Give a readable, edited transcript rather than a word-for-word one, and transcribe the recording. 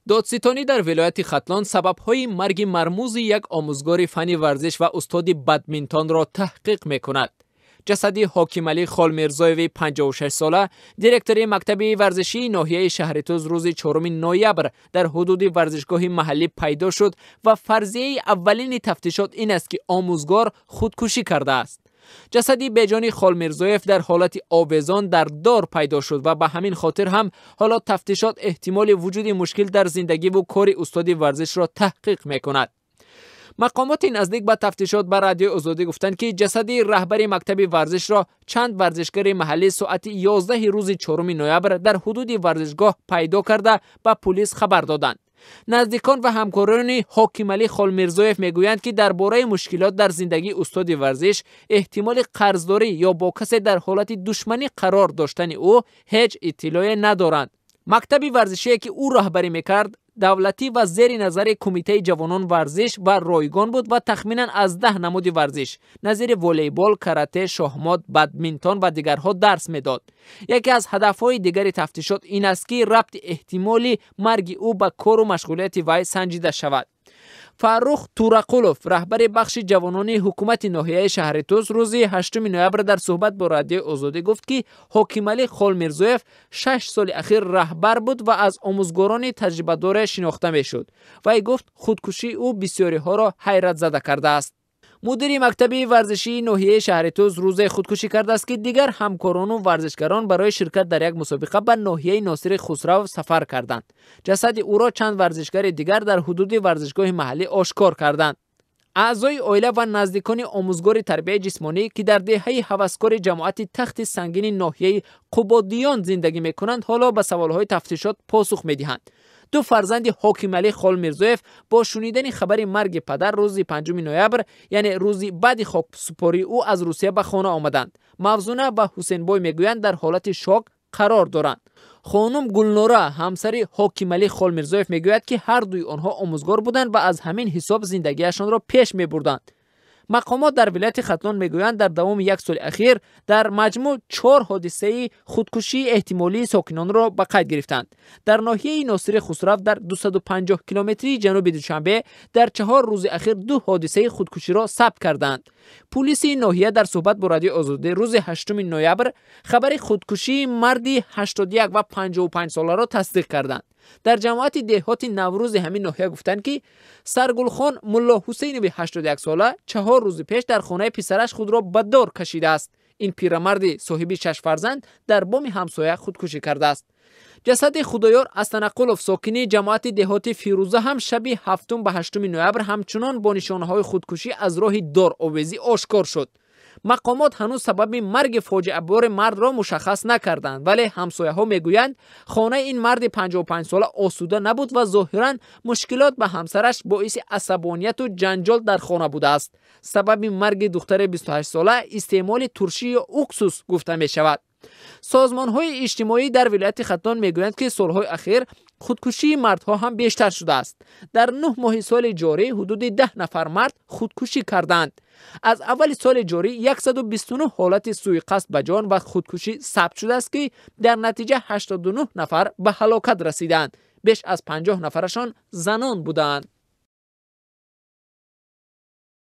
دادستانی در ولایت ختلان سبب‌های مرگ مرموز یک آموزگار فنی ورزش و استاد بدمینتون را تحقیق می‌کند. جسد حاکم علی خالمیرزایوی 56 ساله، دیرکتور مکتب ورزشی ناحیه شهرتوز روز 4 نوامبر در حدود ورزشگاه محلی پیدا شد و فرضیه اولین تفتیشات این است که آموزگار خودکشی کرده است. جسدی بیجان خالمیرزایف در حالت آویزان در دار پیدا شد و به همین خاطر هم حالا تفتیشات احتمال وجود مشکل در زندگی و کار استاد ورزش را تحقیق می‌کند. مقامات نزدیک به تفتیشات به رادیو آزادی گفتند که جسد رهبر مکتب ورزش را چند ورزشکار محلی ساعت 11 روز 4 نوامبر در حدود ورزشگاه پیدا کرده به پلیس خبر دادند. نزدیکان و همکاران حاکم علی خالمیرزایف میگویند که درباره مشکلات در زندگی استاد ورزش، احتمال قرضداری یا با کسی در حالت دشمنی قرار داشتن او هیچ اطلاعی ندارند. مکتب ورزشی که او رهبری میکرد دولتی و زیر نظر کمیته جوانان ورزش و رایگان بود و تخمینا از 10 نمود ورزش نظیر والیبال، کاراته، شاهمات، بدمینتون و دیگرها درس میداد. یکی از هدفهای دیگر تفتیشات این است که ربط احتمالی مرگ او به کار و مشغولیت وی سنجیده شود. فرخ تورقلوف رهبر بخش جوانان حکومت ناحیه شهرتوز روز 8 نوامبر در صحبت با رادیو آزادی گفت که حاکم علی خالمیرزایف 6 سال اخیر رهبر بود و از آموزگاران تجربه دار شناخته میشد. وی گفت خودکشی او بسیاری ها را حیرت زده کرده است. مدیر مکتب ورزشی ناحیه شهرتوز روز خودکشی کرده است که دیگر همکاران و ورزشکاران برای شرکت در یک مسابقه به ناحیه ناصر خسرو سفر کردند. جسد او را چند ورزشکار دیگر در حدود ورزشگاه محلی آشکار کردند. اعضای عائله و نزدیکان آموزگار تربیت جسمانی که در دهه هوسکار جماعت تخت سنگین ناحیه قبادیان زندگی میکنند حالا به سوالهای تفتیشات پاسخ میدهند. 2 فرزند حاکم علی خالمیرزایف با شنیدن خبر مرگ پدر روز 5 نوامبر یعنی روزی بعد خاک سپاری او از روسیه به خانه آمدند. موزونه و حسین بای میگویند در حالت شوک قرار دارند. خانم گلنوره همسر حاکم علی خالمیرزایف میگوید که هر دوی آنها آموزگار بودند و از همین حساب زندگیشان را پیش میبردند. مقامات در ولایت ختلان میگویند در دوام 1 سال اخیر در مجموع 4 حادثه خودکشی احتمالی ساکنان را به قید گرفتند. در ناحیه ناصر خسرو در 250 کیلومتری جنوب دوشنبه در 4 روز اخیر 2 حادثه خودکشی را ثبت کردند. پلیس ناحیه در صحبت با رادیو آزادی روز 8 نوامبر خبر خودکشی مردی 81 و 55 ساله را تصدیق کردند. در جماعت دهات نوروز همین ناحیه گفتند که سرگلخان ملا حسین به 81 ساله 4 روز پیش در خانه پسرش خود را به دار کشیده است. این پیرمرد صاحب 6 فرزند در بام همسایه خودکشی کرده است. جسد خدایار استنقلوف ساکن جماعت دهات فیروزه هم شب 7 به 8 نوامبر همچنان با نشانه‌های خودکشی از راه دار آویزی آشکار شد. مقامات هنوز سبب مرگ فاجعه بار مرد را مشخص نکردند، ولی همسایه ها میگویند خانه این مرد 55 ساله آسوده نبود و ظاهرا مشکلات به همسرش باعث عصبانیت و جنجال در خانه بوده است. سبب مرگ دختر 28 ساله استعمال ترشی یا اکسوس گفته می شود. سازمان‌های اجتماعی در ولایت ختلان میگویند که سالهای اخیر خودکشی مردها هم بیشتر شده است. در 9 ماه سال جاری حدود 10 نفر مرد خودکشی کردند. از اول سال جاری 129 حالت سوءقصد به جان و خودکشی ثبت شده است که در نتیجه 89 نفر به هلاکت رسیدند. بیش از 50 نفرشان زنان بودند.